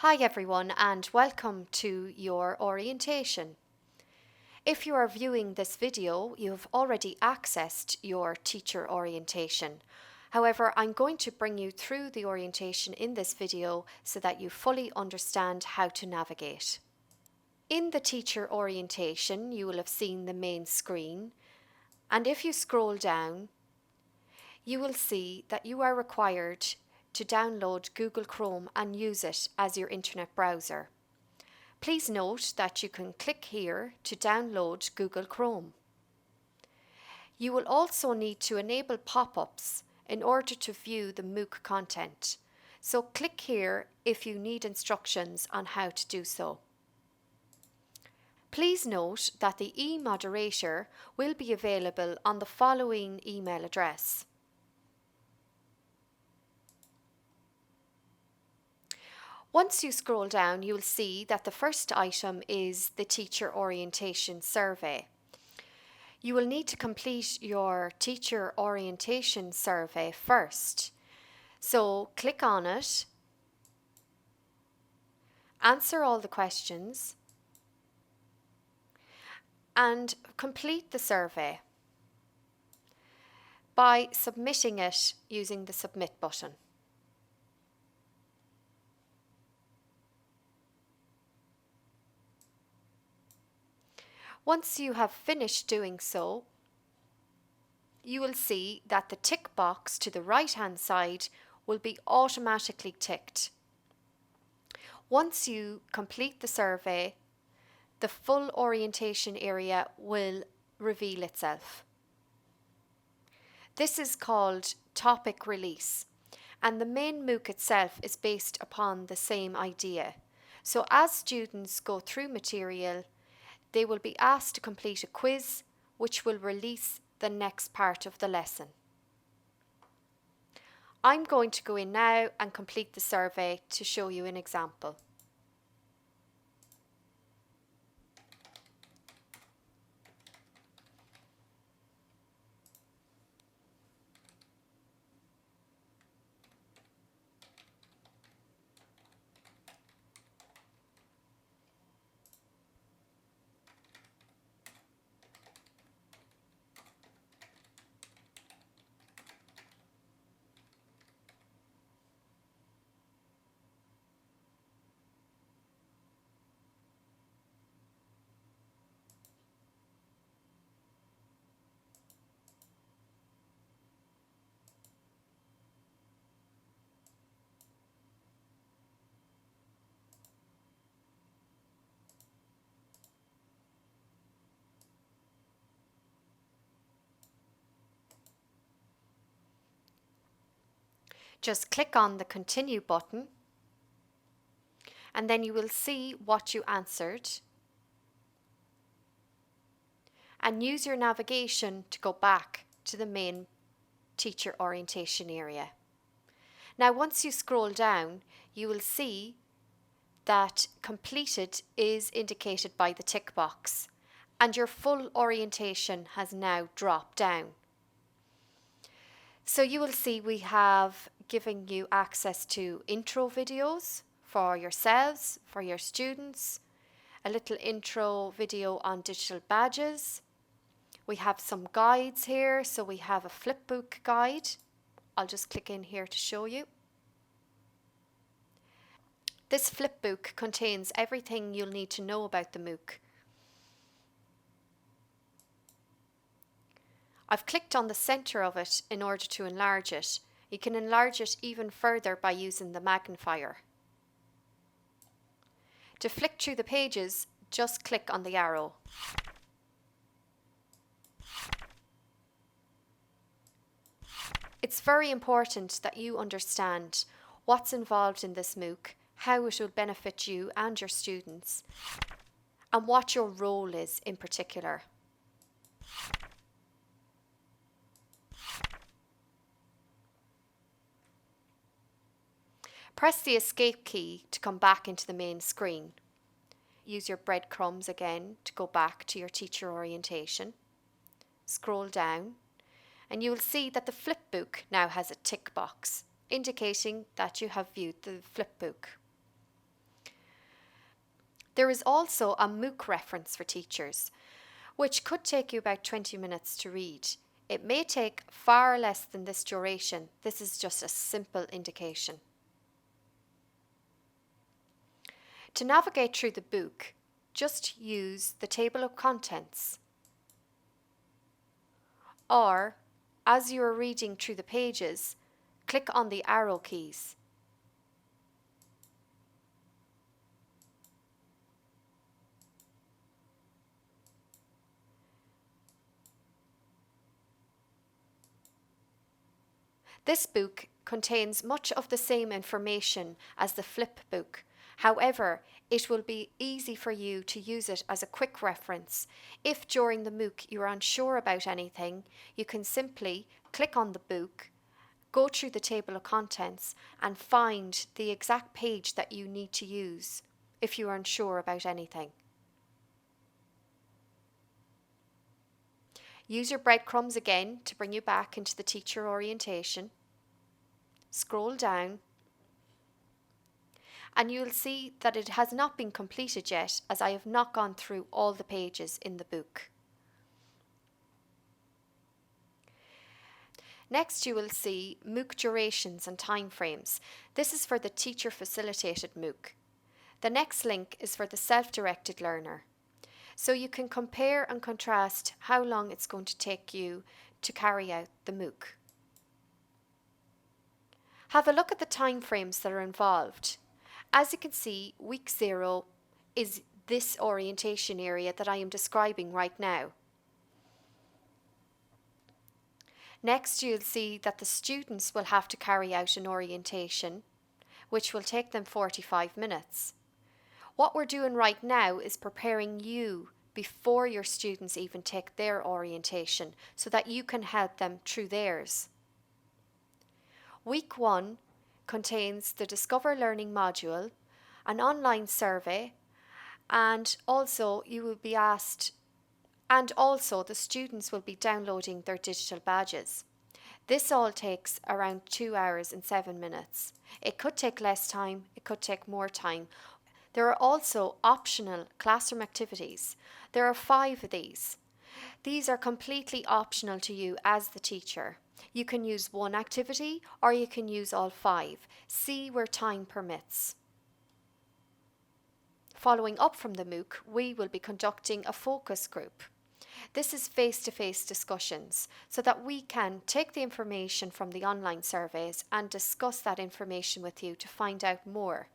Hi everyone and welcome to your orientation. If you are viewing this video, you have already accessed your teacher orientation. However, I'm going to bring you through the orientation in this video so that you fully understand how to navigate. In the teacher orientation, you will have seen the main screen, and if you scroll down, you will see that you are required to download Google Chrome and use it as your internet browser. Please note that you can click here to download Google Chrome. You will also need to enable pop-ups in order to view the Mooc content. So click here if you need instructions on how to do so. Please note that the e-moderator will be available on the following email address. Once you scroll down, you will see that the first item is the teacher orientation survey. You will need to complete your teacher orientation survey first. So click on it, answer all the questions, and complete the survey by submitting it using the Submit button. Once you have finished doing so, you will see that the tick box to the right-hand side will be automatically ticked. Once you complete the survey, the full orientation area will reveal itself. This is called topic release, and the main Mooc itself is based upon the same idea. So as students go through material, they will be asked to complete a quiz which will release the next part of the lesson. I'm going to go in now and complete the survey to show you an example. Just click on the Continue button and then you will see what you answered and use your navigation to go back to the main teacher orientation area. Now once you scroll down, you will see that completed is indicated by the tick box and your full orientation has now dropped down. So you will see we have given you access to intro videos for yourselves, for your students, a little intro video on digital badges. We have some guides here, so we have a flipbook guide. I'll just click in here to show you. This flipbook contains everything you'll need to know about the Mooc. I've clicked on the centre of it in order to enlarge it. You can enlarge it even further by using the magnifier. To flick through the pages, just click on the arrow. It's very important that you understand what's involved in this Mooc, how it will benefit you and your students, and what your role is in particular. Press the escape key to come back into the main screen. Use your breadcrumbs again to go back to your teacher orientation. Scroll down and you will see that the flipbook now has a tick box, indicating that you have viewed the flipbook. There is also a Mooc Reference for teachers, which could take you about 20 minutes to read. It may take far less than this duration. This is just a simple indication. To navigate through the book, just use the table of contents, or as you are reading through the pages, click on the arrow keys. This book contains much of the same information as the flip book. However, it will be easy for you to use it as a quick reference. If during the Mooc you are unsure about anything, you can simply click on the book, go through the table of contents and find the exact page that you need to use if you are unsure about anything. Use your breadcrumbs again to bring you back into the teacher orientation. Scroll down and you'll see that it has not been completed yet, as I have not gone through all the pages in the book. Next you will see Mooc durations and timeframes. This is for the teacher facilitated Mooc. The next link is for the self-directed learner. So you can compare and contrast how long it's going to take you to carry out the Mooc. Have a look at the timeframes that are involved. As you can see, week 0 is this orientation area that I am describing right now. Next, you'll see that the students will have to carry out an orientation, which will take them 45 minutes. What we're doing right now is preparing you before your students even take their orientation, so that you can help them through theirs. Week 1 contains the Discover Learning module, an online survey, and also you will be asked, and also the students will be downloading their digital badges. This all takes around 2 hours and 7 minutes. It could take less time, it could take more time. There are also optional classroom activities. There are 5 of these. These are completely optional to you as the teacher. You can use one activity or you can use all 5. See where time permits. Following up from the Mooc, we will be conducting a focus group. This is face-to-face discussions so that we can take the information from the online surveys and discuss that information with you to find out more.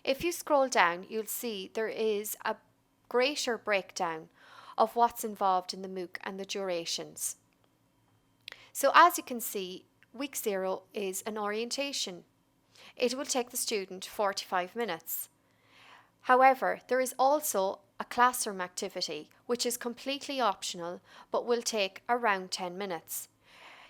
If you scroll down, you'll see there is a greater breakdown of what's involved in the Mooc and the durations. So as you can see, week 0 is an orientation. It will take the student 45 minutes. However, there is also a classroom activity which is completely optional but will take around 10 minutes.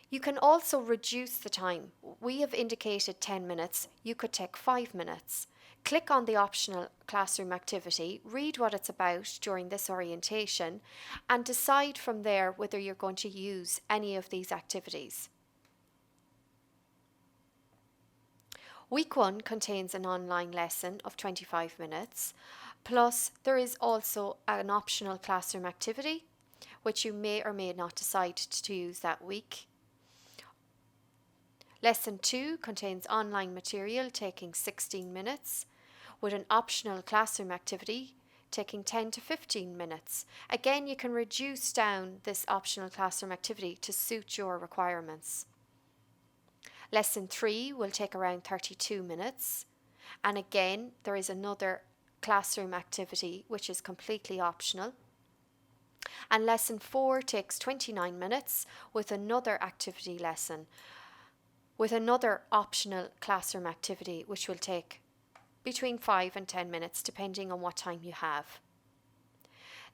You can also reduce the time. We have indicated 10 minutes, you could take 5 minutes. Click on the optional classroom activity, read what it's about during this orientation, and decide from there whether you're going to use any of these activities. Week 1 contains an online lesson of 25 minutes, plus there is also an optional classroom activity, which you may or may not decide to use that week. Lesson 2 contains online material taking 16 minutes, with an optional classroom activity taking 10 to 15 minutes. Again, you can reduce down this optional classroom activity to suit your requirements. Lesson 3 will take around 32 minutes, and again there is another classroom activity which is completely optional. And lesson 4 takes 29 minutes with another activity lesson, with another optional classroom activity which will take between 5 and 10 minutes depending on what time you have.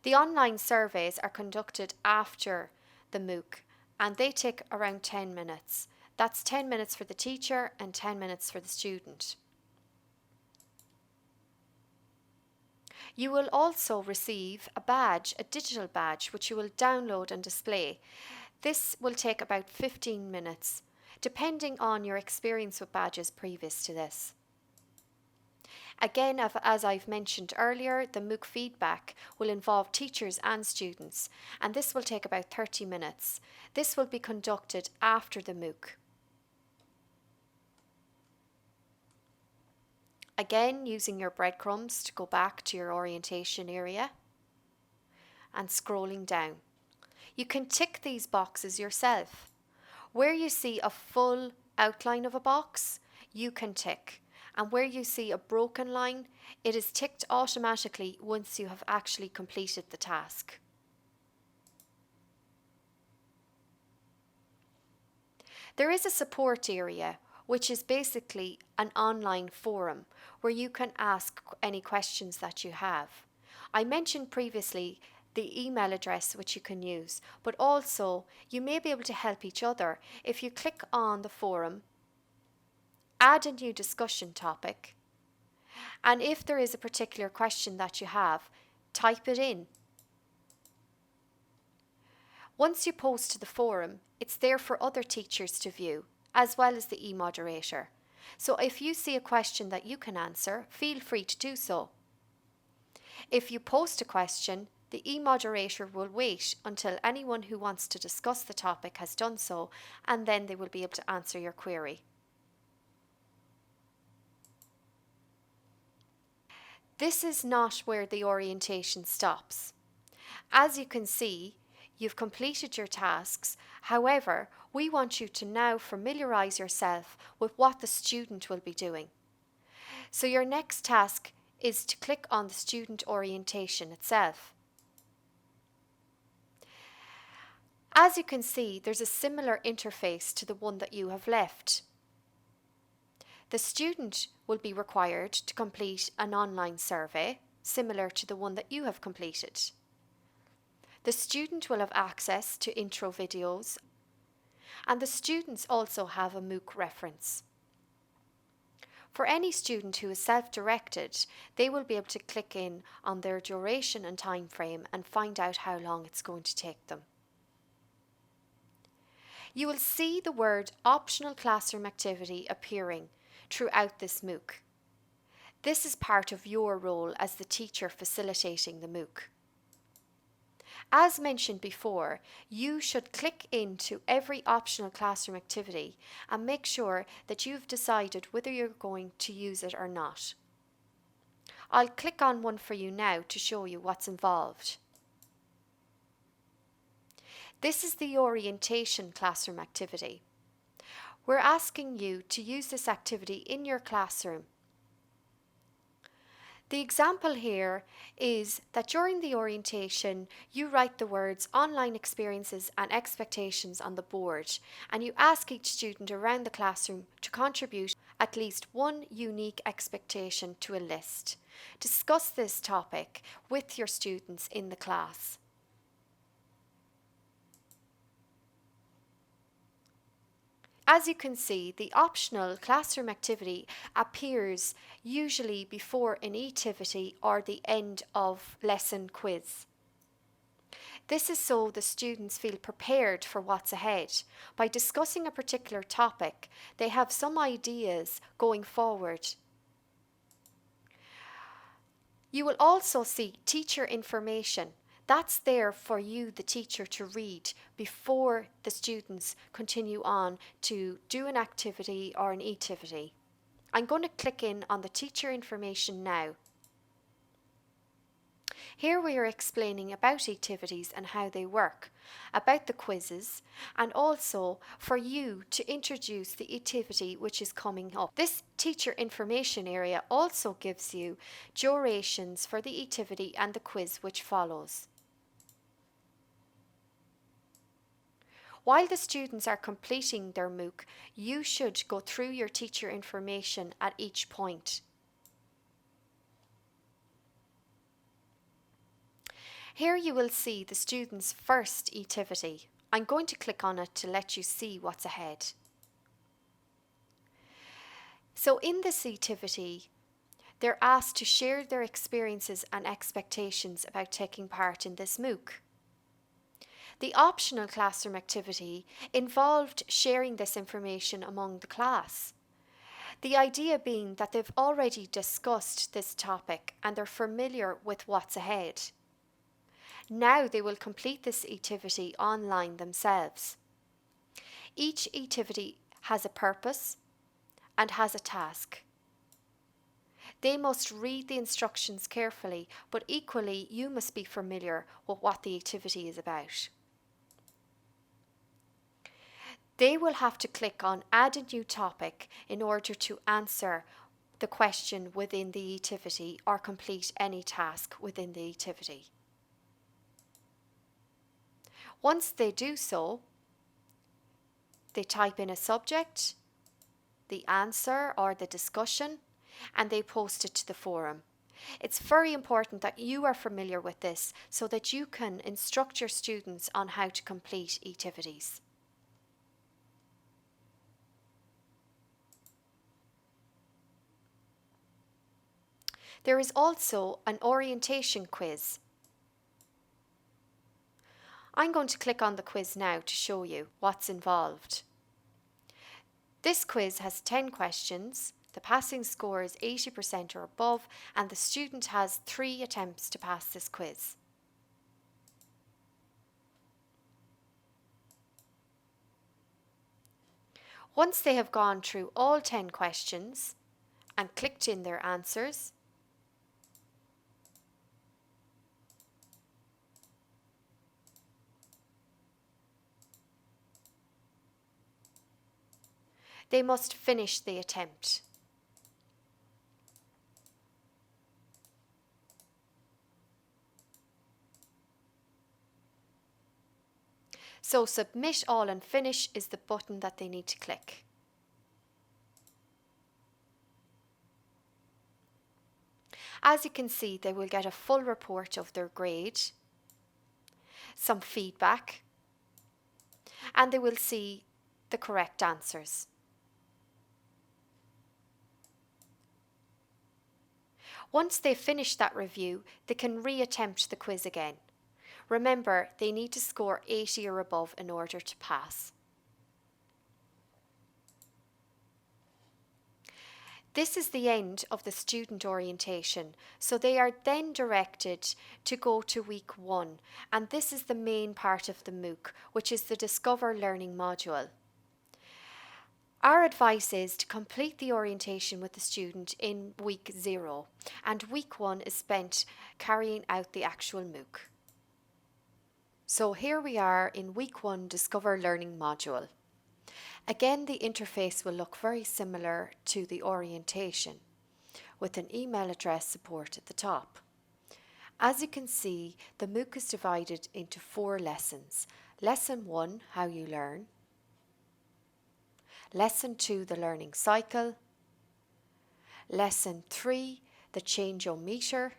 The online surveys are conducted after the Mooc and they take around 10 minutes. That's 10 minutes for the teacher and 10 minutes for the student. You will also receive a badge, a digital badge, which you will download and display. This will take about 15 minutes, depending on your experience with badges previous to this. Again, as I've mentioned earlier, the Mooc feedback will involve teachers and students, and this will take about 30 minutes. This will be conducted after the Mooc. Again, using your breadcrumbs to go back to your orientation area and scrolling down. You can tick these boxes yourself. Where you see a full outline of a box, you can tick. And where you see a broken line, it is ticked automatically once you have actually completed the task. There is a support area, which is basically an online forum where you can ask any questions that you have. I mentioned previously the email address which you can use, but also you may be able to help each other if you click on the forum, add a new discussion topic, and if there is a particular question that you have, type it in. Once you post to the forum, it's there for other teachers to view, as well as the e-moderator. So if you see a question that you can answer, feel free to do so. If you post a question, the e-moderator will wait until anyone who wants to discuss the topic has done so, and then they will be able to answer your query. This is not where the orientation stops. As you can see, you've completed your tasks. However, we want you to now familiarise yourself with what the student will be doing. So your next task is to click on the student orientation itself. As you can see, there's a similar interface to the one that you have left. The student will be required to complete an online survey, similar to the one that you have completed. The student will have access to intro videos, and the students also have a Mooc reference. For any student who is self-directed, they will be able to click in on their duration and time frame and find out how long it's going to take them. You will see the word optional classroom activity appearing throughout this Mooc. This is part of your role as the teacher facilitating the Mooc. As mentioned before, you should click into every optional classroom activity and make sure that you've decided whether you're going to use it or not. I'll click on one for you now to show you what's involved. This is the orientation classroom activity. We're asking you to use this activity in your classroom. The example here is that during the orientation, you write the words online experiences and expectations on the board, and you ask each student around the classroom to contribute at least one unique expectation to a list. Discuss this topic with your students in the class. As you can see, the optional classroom activity appears usually before an e-Tivity or the end of lesson quiz. This is so the students feel prepared for what's ahead. By discussing a particular topic, they have some ideas going forward. You will also see teacher information. That's there for you, the teacher, to read before the students continue on to do an activity or an e-Tivity. I'm going to click in on the teacher information now. Here we are explaining about e-Tivities and how they work, about the quizzes, and also for you to introduce the e-Tivity which is coming up. This teacher information area also gives you durations for the e-Tivity and the quiz which follows. While the students are completing their Mooc, you should go through your teacher information at each point. Here you will see the students' first e-Tivity. I'm going to click on it to let you see what's ahead. So in this e-Tivity, they're asked to share their experiences and expectations about taking part in this Mooc. The optional classroom activity involved sharing this information among the class. The idea being that they've already discussed this topic and they're familiar with what's ahead. Now they will complete this activity online themselves. Each activity has a purpose and has a task. They must read the instructions carefully, but equally you must be familiar with what the activity is about. They will have to click on Add a new topic in order to answer the question within the activity or complete any task within the activity. Once they do so, they type in a subject, the answer or the discussion, and they post it to the forum. It's very important that you are familiar with this so that you can instruct your students on how to complete activities. There is also an orientation quiz. I'm going to click on the quiz now to show you what's involved. This quiz has 10 questions, the passing score is 80% or above, and the student has 3 attempts to pass this quiz. Once they have gone through all 10 questions and clicked in their answers, they must finish the attempt. So submit all and finish is the button that they need to click. As you can see, they will get a full report of their grade, some feedback, and they will see the correct answers. Once they've finished that review, they can re-attempt the quiz again. Remember, they need to score 80 or above in order to pass. This is the end of the student orientation, so they are then directed to go to week 1, and this is the main part of the Mooc, which is the Discover Learning module. Our advice is to complete the orientation with the student in week 0, and week 1 is spent carrying out the actual Mooc. So here we are in week 1 Discover Learning module. Again, the interface will look very similar to the orientation, with an email address support at the top. As you can see, the Mooc is divided into 4 lessons. Lesson 1, How You Learn. Lesson 2, The Learning Cycle. Lesson 3, The Change-O-Meter.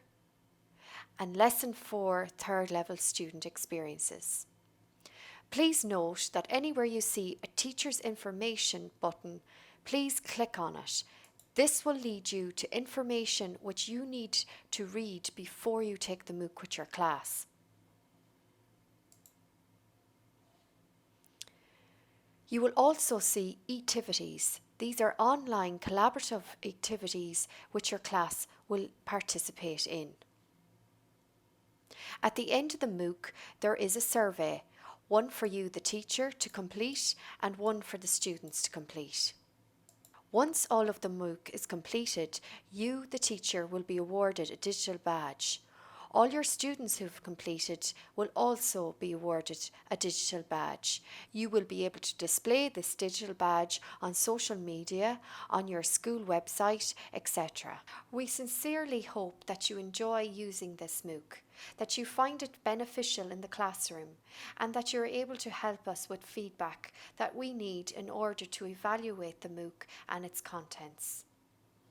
And Lesson 4, Third Level Student Experiences. Please note that anywhere you see a Teacher's Information button, please click on it. This will lead you to information which you need to read before you take the Mooc with your class. You will also see Tivities. These are online collaborative activities which your class will participate in. At the end of the Mooc, there is a survey, one for you, the teacher, to complete and one for the students to complete. Once all of the Mooc is completed, you, the teacher, will be awarded a digital badge. All your students who have completed will also be awarded a digital badge. You will be able to display this digital badge on social media, on your school website, etc. We sincerely hope that you enjoy using this Mooc, that you find it beneficial in the classroom, and that you're able to help us with feedback that we need in order to evaluate the Mooc and its contents.